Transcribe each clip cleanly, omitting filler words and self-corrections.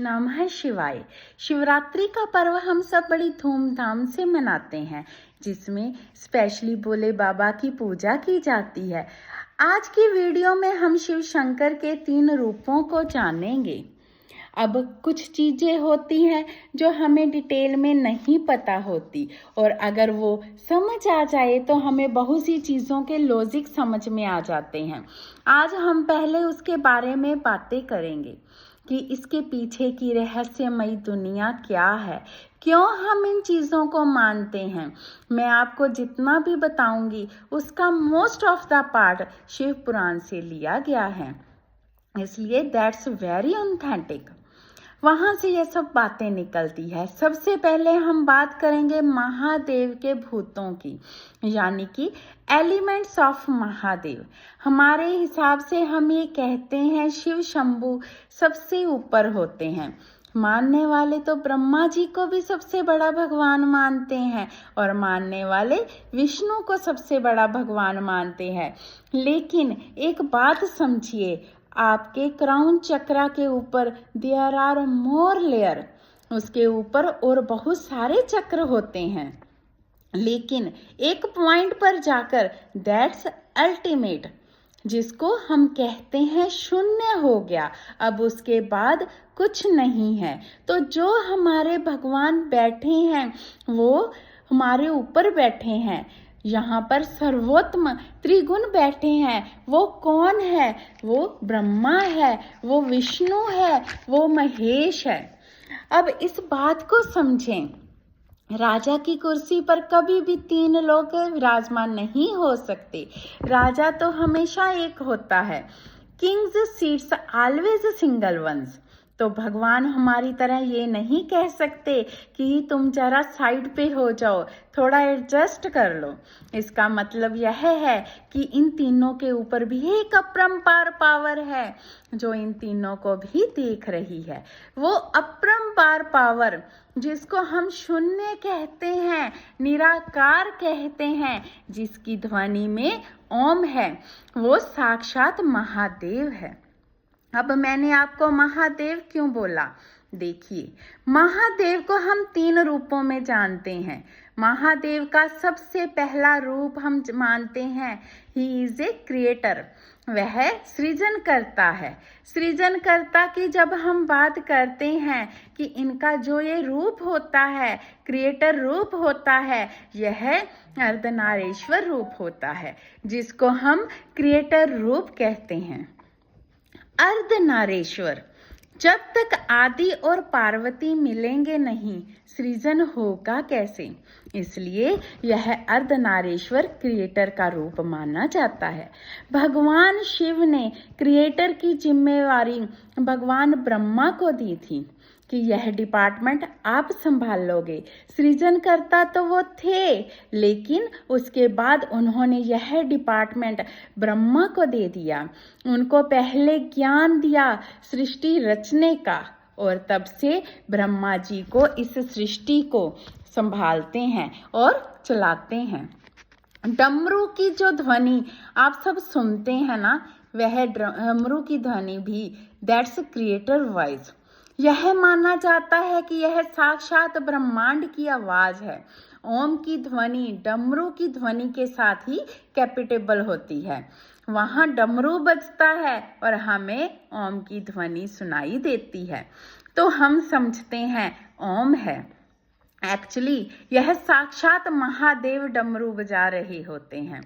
नमः शिवाय। शिवरात्रि का पर्व हम सब बड़ी धूमधाम से मनाते हैं, जिसमें स्पेशली भोले बाबा की पूजा की जाती है। आज की वीडियो में हम शिव शंकर के 3 रूपों को जानेंगे। अब कुछ चीज़ें होती हैं जो हमें डिटेल में नहीं पता होती, और अगर वो समझ आ जाए तो हमें बहुत सी चीज़ों के लॉजिक समझ में आ जाते हैं। आज हम पहले उसके बारे में बातें करेंगे कि इसके पीछे की रहस्यमयी दुनिया क्या है, क्यों हम इन चीज़ों को मानते हैं। मैं आपको जितना भी बताऊंगी उसका most of the part Shiv Purana से लिया गया है, इसलिए दैट्स वेरी ऑथेंटिक। वहाँ से ये सब बातें निकलती है। सबसे पहले हम बात करेंगे महादेव के भूतों की, यानी कि एलिमेंट्स ऑफ महादेव। हमारे हिसाब से हम ये कहते हैं शिव शंभु सबसे ऊपर होते हैं। मानने वाले तो ब्रह्मा जी को भी सबसे बड़ा भगवान मानते हैं, और मानने वाले विष्णु को सबसे बड़ा भगवान मानते हैं। लेकिन एक बात समझिए, आपके क्राउन चक्रा के ऊपर देयर आर मोर लेयर, उसके ऊपर और बहुत सारे चक्र होते हैं, लेकिन एक पॉइंट पर जाकर दैट्स अल्टीमेट, जिसको हम कहते हैं शून्य हो गया। अब उसके बाद कुछ नहीं है। तो जो हमारे भगवान बैठे हैं वो हमारे ऊपर बैठे हैं। यहाँ पर सर्वोत्तम त्रिगुण बैठे हैं। वो कौन है? वो ब्रह्मा है, वो विष्णु है, वो महेश है। अब इस बात को समझें, राजा की कुर्सी पर कभी भी 3 लोग विराजमान नहीं हो सकते। राजा तो हमेशा एक होता है। Kings seats always single ones. तो भगवान हमारी तरह ये नहीं कह सकते कि तुम जरा साइड पे हो जाओ, थोड़ा एडजस्ट कर लो। इसका मतलब यह है कि इन तीनों के ऊपर भी एक अपरंपार पावर है जो इन तीनों को भी देख रही है। वो अपरंपार पावर जिसको हम शून्य कहते हैं, निराकार कहते हैं, जिसकी ध्वनि में ओम है, वो साक्षात महादेव है। अब मैंने आपको महादेव क्यों बोला? देखिए, महादेव को हम 3 रूपों में जानते हैं। महादेव का सबसे पहला रूप हम मानते हैं ही इज ए क्रिएटर। वह सृजन करता है। सृजन करता की जब हम बात करते हैं कि इनका जो ये रूप होता है, क्रिएटर रूप होता है, यह अर्धनारीश्वर रूप होता है, जिसको हम क्रिएटर रूप कहते हैं। अर्धनारीश्वर, जब तक आदि और पार्वती मिलेंगे नहीं, सृजन होगा कैसे? इसलिए यह अर्धनारीश्वर क्रिएटर का रूप माना जाता है। भगवान शिव ने क्रिएटर की जिम्मेवारी भगवान ब्रह्मा को दी थी कि यह डिपार्टमेंट आप संभाल लोगे। सृजनकर्ता तो वो थे, लेकिन उसके बाद उन्होंने यह डिपार्टमेंट ब्रह्मा को दे दिया। उनको पहले ज्ञान दिया सृष्टि रचने का, और तब से ब्रह्मा जी को इस सृष्टि को संभालते हैं और चलाते हैं। डमरू की जो ध्वनि आप सब सुनते हैं ना, वह डमरू की ध्वनि भी दैट्स क्रिएटर वॉइस। यह माना जाता है कि यह साक्षात ब्रह्मांड की आवाज है। ओम की ध्वनि डमरू की ध्वनि के साथ ही कैपिटेबल होती है। वहाँ डमरू बजता है और हमें ओम की ध्वनि सुनाई देती है, तो हम समझते हैं ओम है। एक्चुअली यह साक्षात महादेव डमरू बजा रहे होते हैं।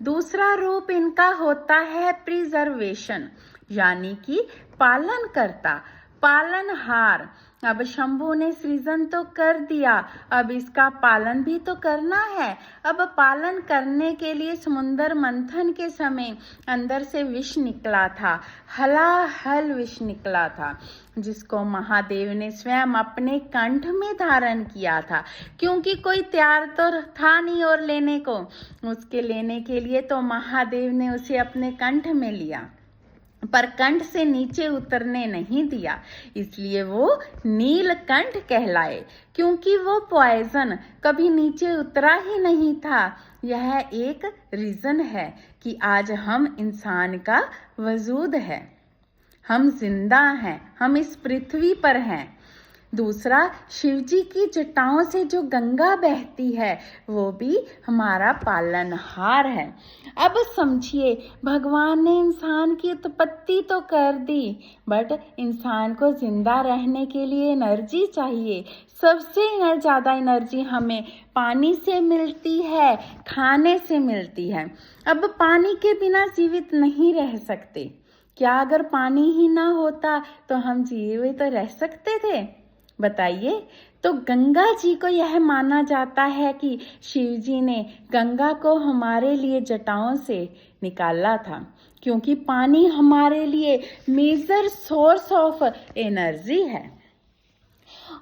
दूसरा रूप इनका होता है प्रिजर्वेशन, यानी कि पालन करता, पालनहार। अब शंभू ने सृजन तो कर दिया, अब इसका पालन भी तो करना है। अब पालन करने के लिए समुद्र मंथन के समय अंदर से विष निकला था, हलाहल विष निकला था, जिसको महादेव ने स्वयं अपने कंठ में धारण किया था, क्योंकि कोई तैयार तो था नहीं और लेने को। उसके लेने के लिए तो महादेव ने उसे अपने कंठ में लिया, पर कंठ से नीचे उतरने नहीं दिया, इसलिए वो नीलकंठ कहलाए, क्योंकि वो पॉइजन कभी नीचे उतरा ही नहीं था। यह एक रीजन है कि आज हम इंसान का वजूद है। हम जिंदा हैं, हम इस पृथ्वी पर हैं। दूसरा, शिव जी की जटाओं से जो गंगा बहती है वो भी हमारा पालनहार है। अब समझिए, भगवान ने इंसान की उत्पत्ति तो कर दी, बट इंसान को जिंदा रहने के लिए एनर्जी चाहिए। सबसे ज़्यादा एनर्जी हमें पानी से मिलती है, खाने से मिलती है। अब पानी के बिना जीवित नहीं रह सकते। क्या अगर पानी ही ना होता तो हम जीवित रह सकते थे? बताइए। तो गंगा जी को यह माना जाता है कि शिव जी ने गंगा को हमारे लिए जटाओं से निकाला था, क्योंकि पानी हमारे लिए मेजर सोर्स ऑफ एनर्जी है।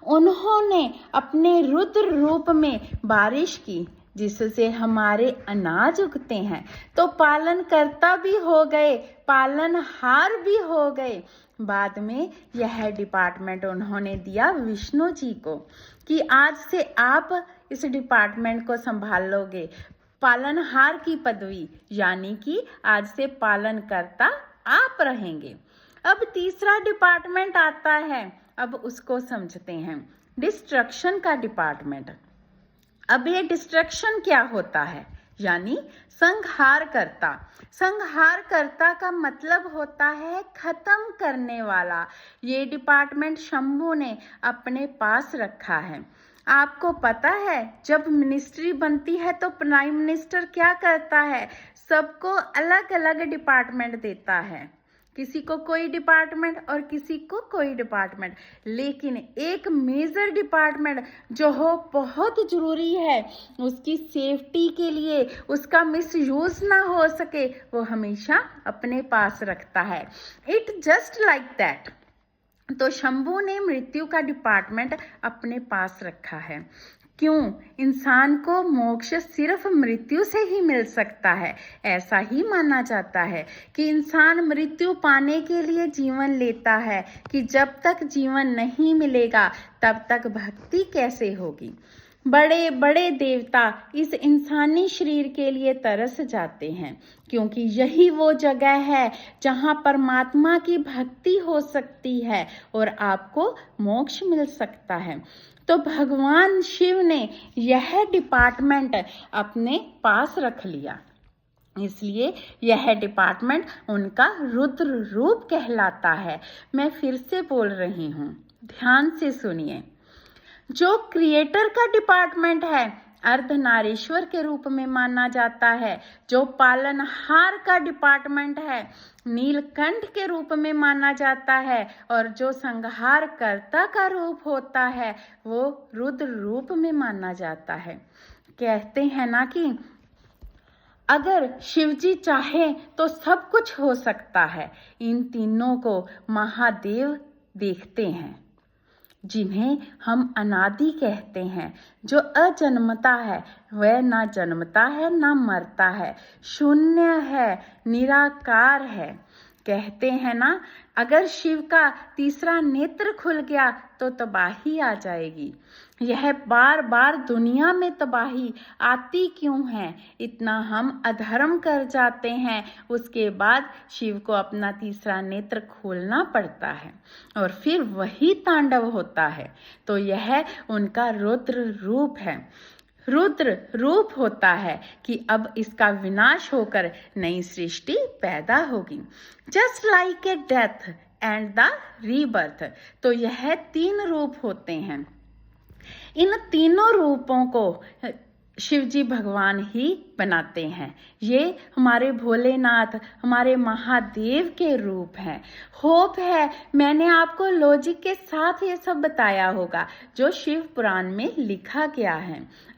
उन्होंने अपने रुद्र रूप में बारिश की, जिससे हमारे अनाज उगते हैं। तो पालनकर्ता भी हो गए, पालनहार भी हो गए। बाद में यह डिपार्टमेंट उन्होंने दिया विष्णु जी को कि आज से आप इस डिपार्टमेंट को संभाल लोगे, पालनहार की पदवी, यानी कि आज से पालनकर्ता आप रहेंगे। अब तीसरा डिपार्टमेंट आता है, अब उसको समझते हैं, डिस्ट्रक्शन का डिपार्टमेंट। अब ये डिस्ट्रक्शन क्या होता है? यानी संहार करता। संहार करता का मतलब होता है खत्म करने वाला। ये डिपार्टमेंट शंभू ने अपने पास रखा है। आपको पता है, जब मिनिस्ट्री बनती है तो प्राइम मिनिस्टर क्या करता है? सबको अलग अलग डिपार्टमेंट देता है, किसी को कोई डिपार्टमेंट और किसी को कोई डिपार्टमेंट। लेकिन एक मेजर डिपार्टमेंट जो हो बहुत जरूरी है, उसकी सेफ्टी के लिए, उसका मिसयूज ना हो सके, वो हमेशा अपने पास रखता है। It just like that. तो शंभू ने मृत्यु का डिपार्टमेंट अपने पास रखा है। क्यों? इंसान को मोक्ष सिर्फ मृत्यु से ही मिल सकता है। ऐसा ही माना जाता है कि इंसान मृत्यु पाने के लिए जीवन लेता है, कि जब तक जीवन नहीं मिलेगा तब तक भक्ति कैसे होगी। बड़े बड़े देवता इस इंसानी शरीर के लिए तरस जाते हैं, क्योंकि यही वो जगह है जहाँ परमात्मा की भक्ति हो सकती है और आपको मोक्ष मिल सकता है। तो भगवान शिव ने यह डिपार्टमेंट अपने पास रख लिया, इसलिए यह डिपार्टमेंट उनका रुद्र रूप कहलाता है। मैं फिर से बोल रही हूँ, ध्यान से सुनिए। जो क्रिएटर का डिपार्टमेंट है, अर्धनारीश्वर के रूप में माना जाता है। जो पालनहार का डिपार्टमेंट है, नीलकंठ के रूप में माना जाता है। और जो संहार कर्ता का रूप होता है, वो रुद्र रूप में माना जाता है। कहते हैं ना कि अगर शिवजी चाहे तो सब कुछ हो सकता है। इन तीनों को महादेव देखते हैं, जिन्हें हम अनादि कहते हैं। जो अजन्मता है, वह ना जन्मता है ना मरता है, शून्य है, निराकार है। कहते हैं ना, अगर शिव का तीसरा नेत्र खुल गया तो तबाही आ जाएगी। यह बार बार दुनिया में तबाही आती क्यों है? इतना हम अधर्म कर जाते हैं, उसके बाद शिव को अपना तीसरा नेत्र खोलना पड़ता है और फिर वही तांडव होता है। तो यह उनका रुद्र रूप है। रुद्र रूप होता है कि अब इसका विनाश होकर नई सृष्टि पैदा होगी। Just like a death and the rebirth. तो यह तीन रूप होते हैं। इन तीनों रूपों को शिवजी भगवान ही बनाते हैं। ये हमारे भोलेनाथ, हमारे महादेव के रूप हैं। होप है मैंने आपको लॉजिक के साथ ये सब बताया होगा जो शिव पुराण में लिखा गया है।